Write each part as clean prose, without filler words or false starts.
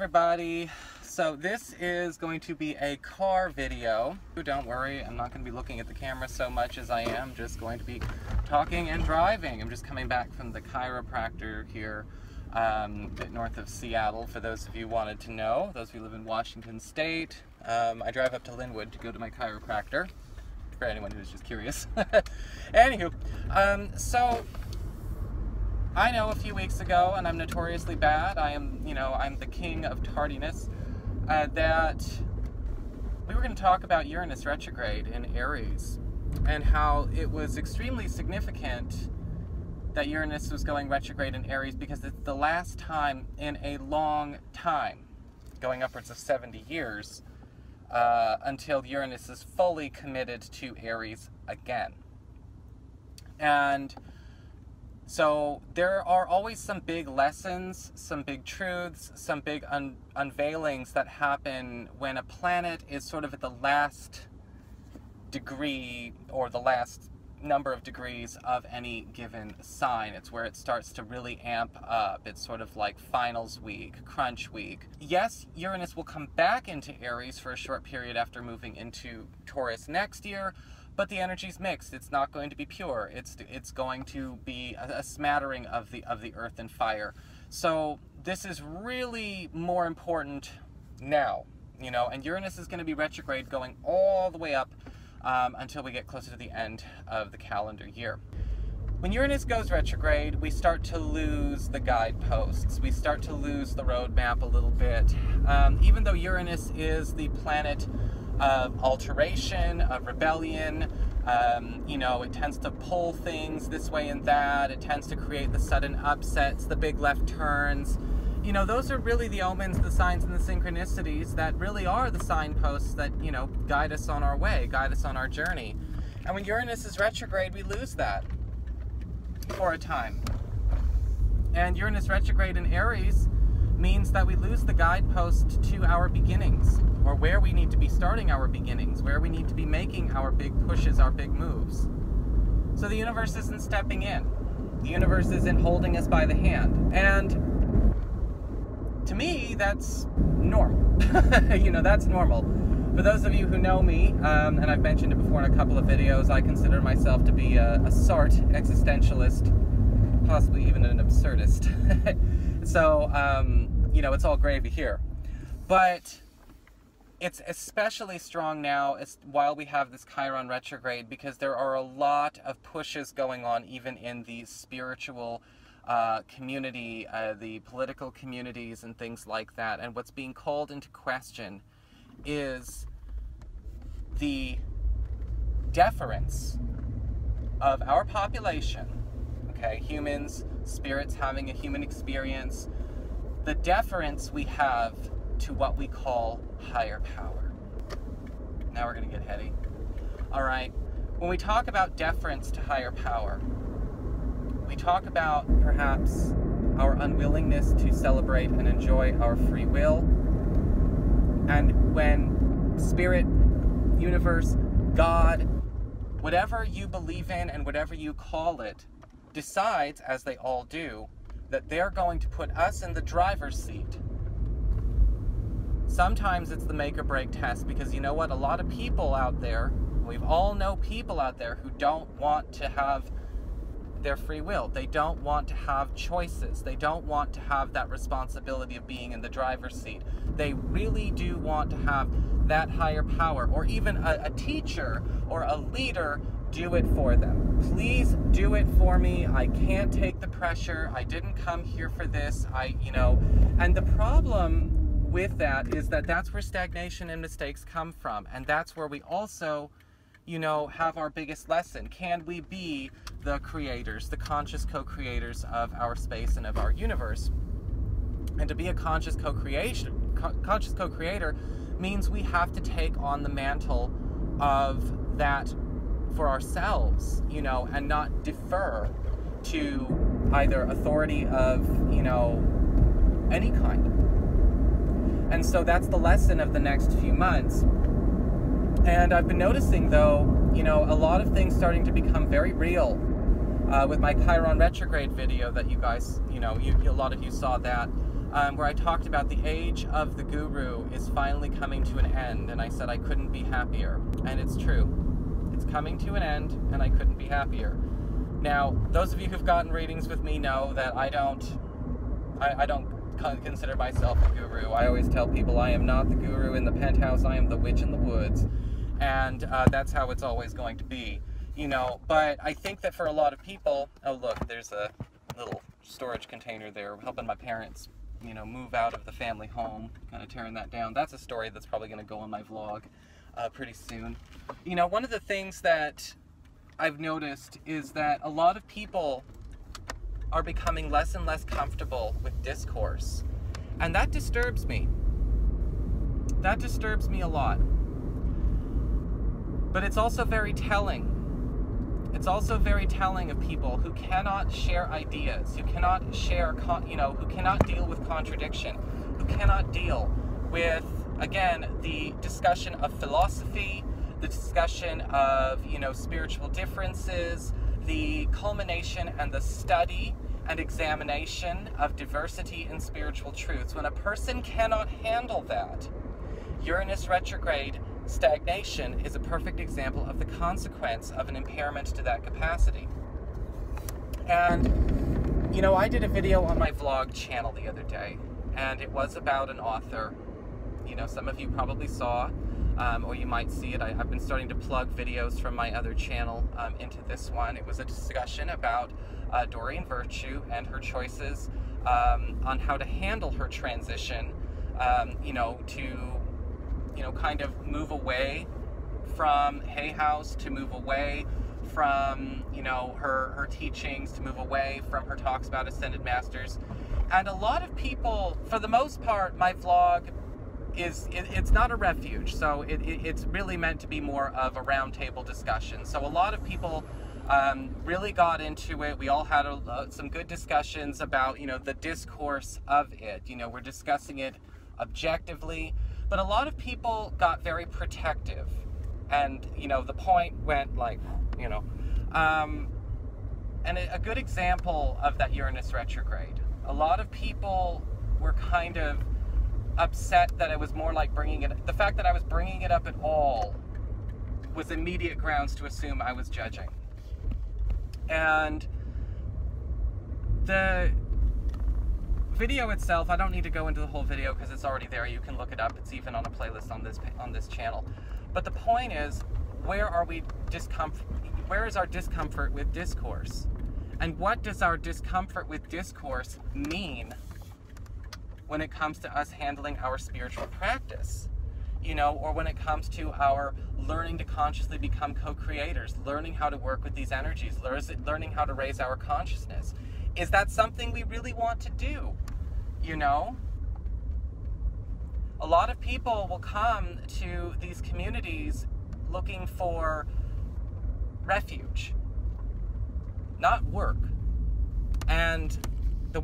everybody. So this is going to be a car video. Don't worry, I'm not going to be looking at the camera so much as I am just going to be talking and driving. I'm just coming back from the chiropractor here a bit north of Seattle, for those of you who wanted to know. Those of you who live in Washington State. I drive up to Linwood to go to my chiropractor, for anyone who's just curious. Anywho, so I know a few weeks ago, and I'm notoriously bad, I'm the king of tardiness, that we were going to talk about Uranus Retrograde in Aries, and how it was extremely significant that Uranus was going retrograde in Aries, because it's the last time in a long time, going upwards of 70 years, until Uranus is fully committed to Aries again. And so there are always some big lessons, some big truths, some big unveilings that happen when a planet is sort of at the last degree, or the last number of degrees of any given sign. It's where it starts to really amp up. It's sort of like finals week, crunch week. Yes, Uranus will come back into Aries for a short period after moving into Taurus next year, but the energy's mixed. It's not going to be pure. It's going to be a smattering of the earth and fire. So this is really more important now, and Uranus is going to be retrograde going all the way up until we get closer to the end of the calendar year. When Uranus goes retrograde, we start to lose the guideposts. We start to lose the roadmap a little bit. Even though Uranus is the planet of alteration, of rebellion, it tends to pull things this way and that. It tends to create the sudden upsets, the big left turns. Those are really the omens, the signs, and the synchronicities that really are the signposts that, guide us on our way, guide us on our journey. And when Uranus is retrograde, we lose that for a time. And Uranus retrograde in Aries means that we lose the guidepost to our beginnings, or where we need to be starting our beginnings, where we need to be making our big pushes, our big moves. So the universe isn't stepping in. The universe isn't holding us by the hand. And to me, that's normal. That's normal. For those of you who know me, and I've mentioned it before in a couple of videos, I consider myself to be a Sartre existentialist, possibly even an absurdist. So, it's all gravy here. But it's especially strong now while we have this Chiron retrograde, because there are a lot of pushes going on even in the spiritual community, the political communities and things like that. And what's being called into question is the deference of our population, okay, humans, spirits having a human experience, the deference we have to what we call higher power. Now we're going to get heady. All right, when we talk about deference to higher power, we talk about perhaps our unwillingness to celebrate and enjoy our free will. And when spirit, universe, God, whatever you believe in and whatever you call it, decides, as they all do, that they're going to put us in the driver's seat, sometimes it's the make or break test, because you know what? A lot of people out there, we've all know people out there who don't want to have their free will. They don't want to have choices. They don't want to have that responsibility of being in the driver's seat. They really do want to have that higher power, or even a teacher or a leader do it for them. Please do it for me. I can't take the pressure. I didn't come here for this. And the problem with that is that that's where stagnation and mistakes come from. And that's where we also, have our biggest lesson. Can we be the creators, the conscious co-creators of our space and of our universe? And to be a conscious co-creator means we have to take on the mantle of that for ourselves, and not defer to either authority of, any kind. And so that's the lesson of the next few months. And I've been noticing, though, a lot of things starting to become very real. With my Chiron retrograde video that you guys, a lot of you saw that. where I talked about the age of the guru is finally coming to an end, and I said I couldn't be happier. And it's true. It's coming to an end, and I couldn't be happier. Now, those of you who've gotten readings with me know that I don't consider myself a guru. I always tell people I am not the guru in the penthouse, I am the witch in the woods. And that's how it's always going to be. You know, but I think that for a lot of people, oh look, there's a little storage container there, helping my parents, you know, move out of the family home, kind of tearing that down. That's a story that's probably going to go on my vlog pretty soon. You know, one of the things that I've noticed is that a lot of people are becoming less and less comfortable with discourse. And that disturbs me. That disturbs me a lot. But it's also very telling. It's also very telling of people who cannot share ideas, who cannot share, who cannot deal with contradiction, who cannot deal with, again, the discussion of philosophy, the discussion of, you know, spiritual differences, the culmination and the study and examination of diversity in spiritual truths. When a person cannot handle that, Uranus retrograde stagnation is a perfect example of the consequence of an impairment to that capacity. And, you know, I did a video on my vlog channel the other day, and it was about an author. You know, some of you probably saw, or you might see it. I've been starting to plug videos from my other channel into this one. It was a discussion about Doreen Virtue and her choices on how to handle her transition, you know, to, you know, kind of move away from Hay House, to move away from, you know, her teachings, to move away from her talks about Ascended Masters. And a lot of people, for the most part, my vlog it's not a refuge, so it's really meant to be more of a roundtable discussion. So a lot of people really got into it. We all had some good discussions about, you know, the discourse of it. You know, we're discussing it objectively, but a lot of people got very protective, and, you know, the point went like, you know, and a good example of that Uranus retrograde, a lot of people were kind of upset that it was more like the fact that I was bringing it up at all was immediate grounds to assume I was judging. And the video itself, I don't need to go into the whole video because it's already there. You can look it up. It's even on a playlist on this channel. But the point is, where is our discomfort with discourse? And what does our discomfort with discourse mean when it comes to us handling our spiritual practice? You know, or when it comes to our learning to consciously become co-creators, learning how to work with these energies, learning how to raise our consciousness. Is that something we really want to do? You know? A lot of people will come to these communities looking for refuge, not work. And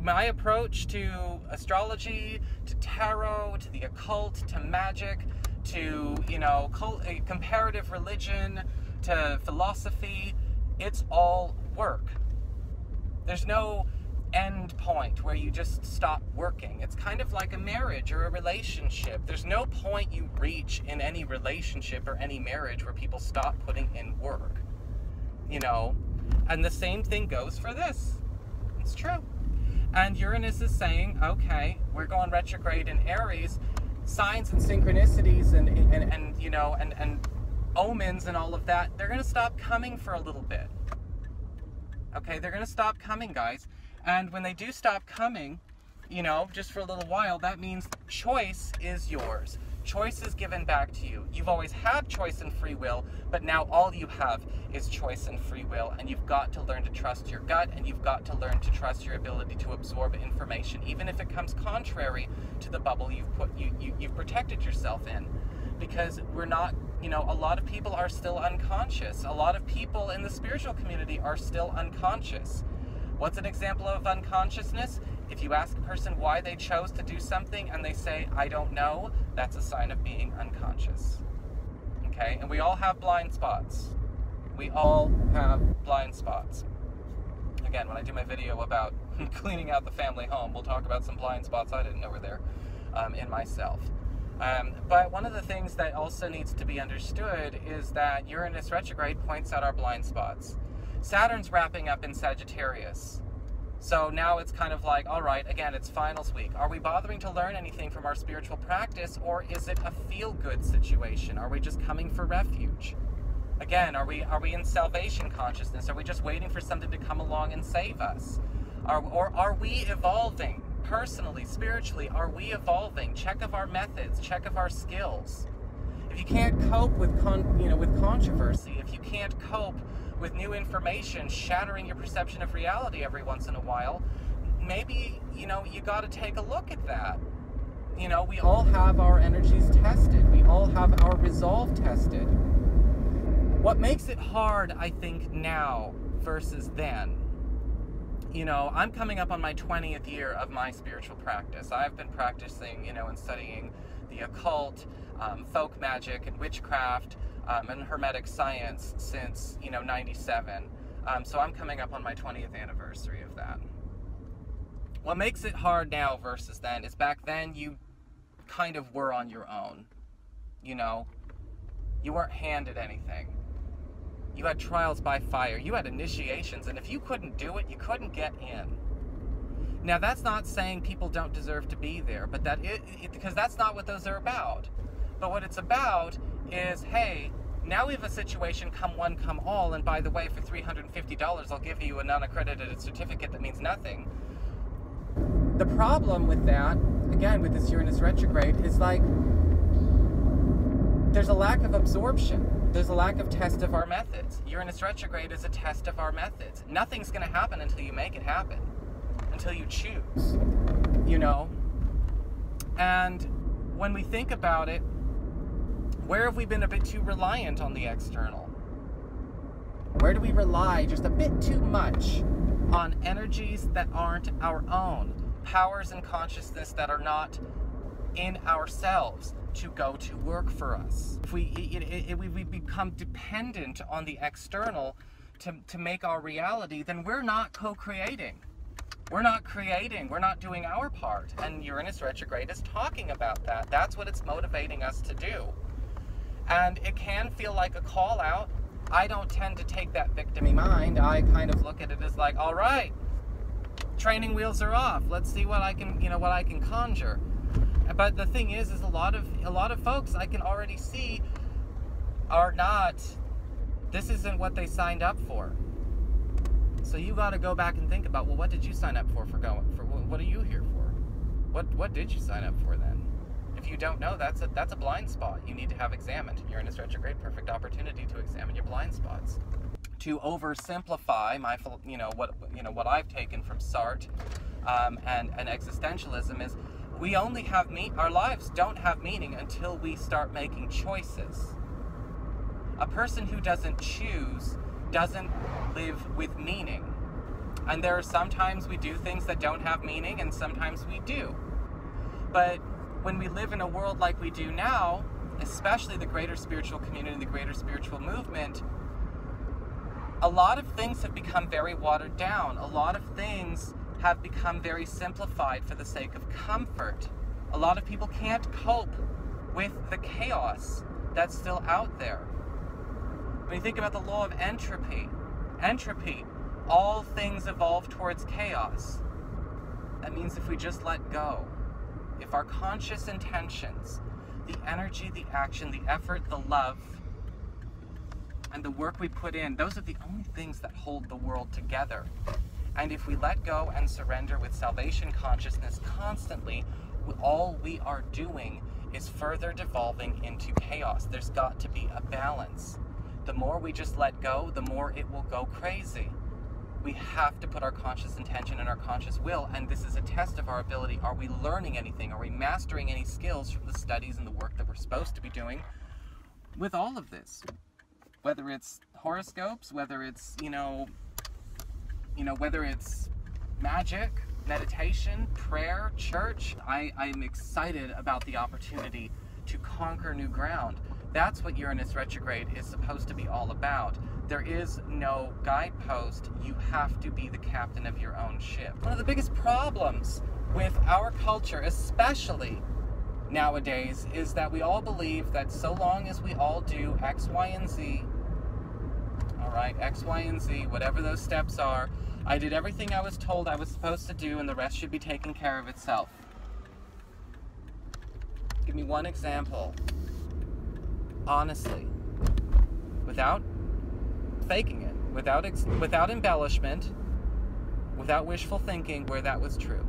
my approach to astrology, to tarot, to the occult, to magic, to, you know, comparative religion, to philosophy, it's all work. There's no end point where you just stop working. It's kind of like a marriage or a relationship. There's no point you reach in any relationship or any marriage where people stop putting in work, you know? And the same thing goes for this. It's true. And Uranus is saying, okay, we're going retrograde in Aries, signs and synchronicities and you know, and omens and all of that, they're going to stop coming for a little bit. Okay, they're going to stop coming, guys. And when they do stop coming, you know, just for a little while, that means choice is yours. Choice is given back to you. You've always had choice and free will, but now all you have is choice and free will, and you've got to learn to trust your gut, and you've got to learn to trust your ability to absorb information, even if it comes contrary to the bubble you've protected yourself in. Because we're not, you know, a lot of people are still unconscious. A lot of people in the spiritual community are still unconscious. What's an example of unconsciousness? If you ask a person why they chose to do something and they say, I don't know, that's a sign of being unconscious. Okay? And we all have blind spots. We all have blind spots. again, when I do my video about cleaning out the family home, we'll talk about some blind spots I didn't know were there in myself. But one of the things that also needs to be understood is that Uranus retrograde points out our blind spots. Saturn's wrapping up in Sagittarius. So now it's kind of like, all right, again, it's finals week. Are we bothering to learn anything from our spiritual practice, or is it a feel-good situation? Are we just coming for refuge? Again, are we in salvation consciousness? Are we just waiting for something to come along and save us? Or are we evolving? Personally, spiritually, are we evolving? Check of our methods, check of our skills. If you can't cope with controversy, if you can't cope with new information shattering your perception of reality every once in a while, maybe, you got to take a look at that. We all have our energies tested. We all have our resolve tested. What makes it hard, I think, now versus then, I'm coming up on my 20th year of my spiritual practice. I've been practicing, and studying the occult, folk magic and witchcraft, and Hermetic science since, 97. So I'm coming up on my 20th anniversary of that. What makes it hard now versus then is back then you kind of were on your own. You weren't handed anything. You had trials by fire. You had initiations, and if you couldn't do it, you couldn't get in. Now, that's not saying people don't deserve to be there, but because that's not what those are about. But what it's about is, hey, now we have a situation, come one, come all, and by the way, for $350, I'll give you an unaccredited certificate that means nothing. The problem with that, again, with this Uranus retrograde, is like, there's a lack of absorption. There's a lack of test of our methods. Uranus retrograde is a test of our methods. Nothing's going to happen until you make it happen, until you choose, And when we think about it, where have we been a bit too reliant on the external? Where do we rely just a bit too much on energies that aren't our own, powers and consciousness that are not in ourselves to go to work for us? If we become dependent on the external to make our reality, then we're not co-creating. We're not creating, we're not doing our part. And Uranus retrograde is talking about that. That's what it's motivating us to do. And it can feel like a call out. I don't tend to take that victim-y mind. I kind of look at it as like, all right, training wheels are off. Let's see what I can conjure. But the thing is a lot of folks I can already see are not. This isn't what they signed up for. So you got to go back and think about, well, what did you sign up for what are you here for? What did you sign up for then? If you don't know, that's a blind spot you need to have examined. Uranus retrograde, perfect opportunity to examine your blind spots. To oversimplify what I've taken from Sartre and existentialism is, we only have our lives don't have meaning until we start making choices. A person who doesn't choose doesn't live with meaning. And there are sometimes we do things that don't have meaning, and sometimes we do. But when we live in a world like we do now, especially the greater spiritual community, the greater spiritual movement, a lot of things have become very watered down. A lot of things have become very simplified for the sake of comfort. A lot of people can't cope with the chaos that's still out there. When you think about the law of entropy, all things evolve towards chaos. That means if we just let go, if our conscious intentions, the energy, the action, the effort, the love, and the work we put in, those are the only things that hold the world together. And if we let go and surrender with salvation consciousness constantly, all we are doing is further devolving into chaos. There's got to be a balance. The more we just let go, the more it will go crazy. We have to put our conscious intention and our conscious will, and this is a test of our ability. Are we learning anything? Are we mastering any skills from the studies and the work that we're supposed to be doing with all of this? Whether it's horoscopes, whether it's, whether it's magic, meditation, prayer, church, I'm excited about the opportunity to conquer new ground. That's what Uranus retrograde is supposed to be all about. There is no guidepost. You have to be the captain of your own ship. One of the biggest problems with our culture, especially nowadays, is that we all believe that so long as we all do X, Y, and Z, all right, X, Y, and Z, whatever those steps are, I did everything I was told I was supposed to do, and the rest should be taken care of itself. Give me one example, honestly, without faking it, without embellishment, without wishful thinking, where that was true.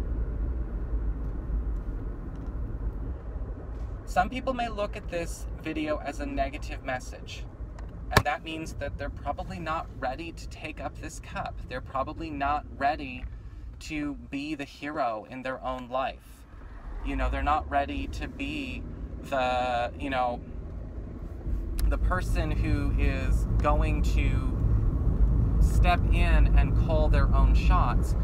Some people may look at this video as a negative message, and that means that they're probably not ready to take up this cup. They're probably not ready to be the hero in their own life. You know, they're not ready to be the, you know, the person who is going to step in and call their own shots.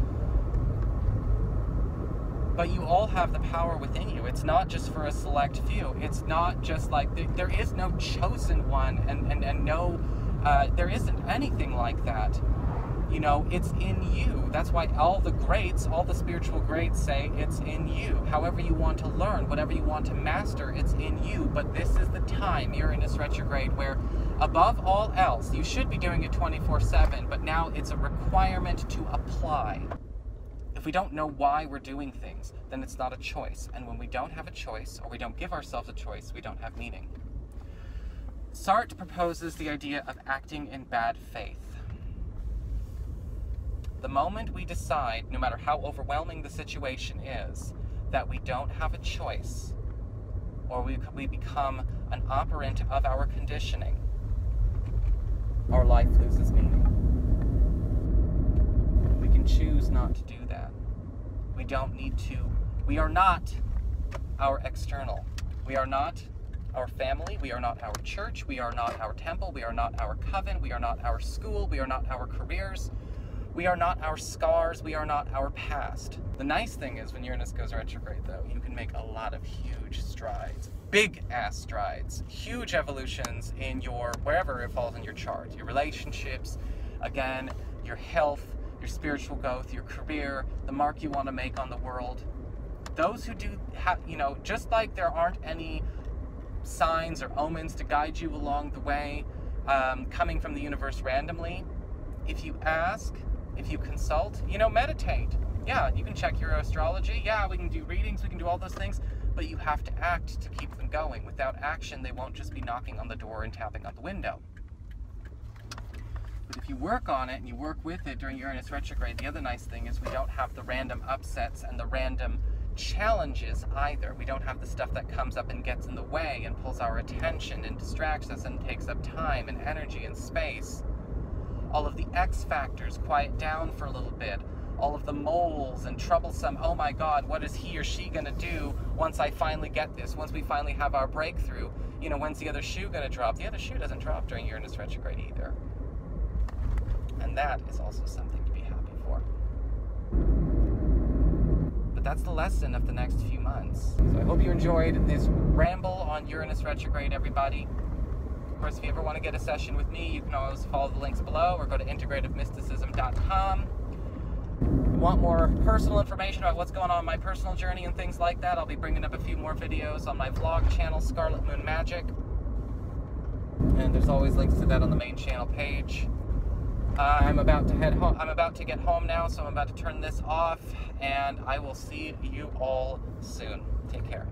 But you all have the power within you. It's not just for a select few. It's not just like, there is no chosen one, and no, there isn't anything like that. You know, it's in you. That's why all the greats, all the spiritual greats say it's in you. However you want to learn, whatever you want to master, it's in you. But this is the time, Uranus retrograde, where above all else, you should be doing it 24/7, but now it's a requirement to apply. If we don't know why we're doing things, then it's not a choice. And when we don't have a choice, or we don't give ourselves a choice, we don't have meaning. Sartre proposes the idea of acting in bad faith. The moment we decide, no matter how overwhelming the situation is, that we don't have a choice, or we become an operant of our conditioning, our life loses meaning. We can choose not to do that. We don't need to. We are not our external. We are not our family. We are not our church. We are not our temple. We are not our coven. We are not our school. We are not our careers. We are not our scars. We are not our past. The nice thing is when Uranus goes retrograde, though, you can make a lot of huge strides. Big ass strides. Huge evolutions in your, wherever it falls in your chart. Your relationships, again, your health, your spiritual growth, your career, the mark you want to make on the world. Those who do have, you know, just like there aren't any signs or omens to guide you along the way, coming from the universe randomly, if you ask, if you consult, you know, meditate. Yeah, you can check your astrology. Yeah, we can do readings, we can do all those things, but you have to act to keep them going. Without action, they won't just be knocking on the door and tapping on the window. But if you work on it and you work with it during Uranus retrograde, the other nice thing is we don't have the random upsets and the random challenges either. We don't have the stuff that comes up and gets in the way and pulls our attention and distracts us and takes up time and energy and space. All of the X factors quiet down for a little bit. All of the moles and troublesome, oh my God, what is he or she gonna do once I finally get this, once we finally have our breakthrough? You know, when's the other shoe gonna drop? The other shoe doesn't drop during Uranus retrograde either. And that is also something to be happy for. But that's the lesson of the next few months. So I hope you enjoyed this ramble on Uranus retrograde, everybody. Of course, if you ever want to get a session with me, you can always follow the links below or go to integrativemysticism.com. If you want more personal information about what's going on in my personal journey and things like that, I'll be bringing up a few more videos on my vlog channel, Scarlet Moon Magic. And there's always links to that on the main channel page. I'm about to head home. I'm about to get home now, so I'm about to turn this off, and I will see you all soon. Take care.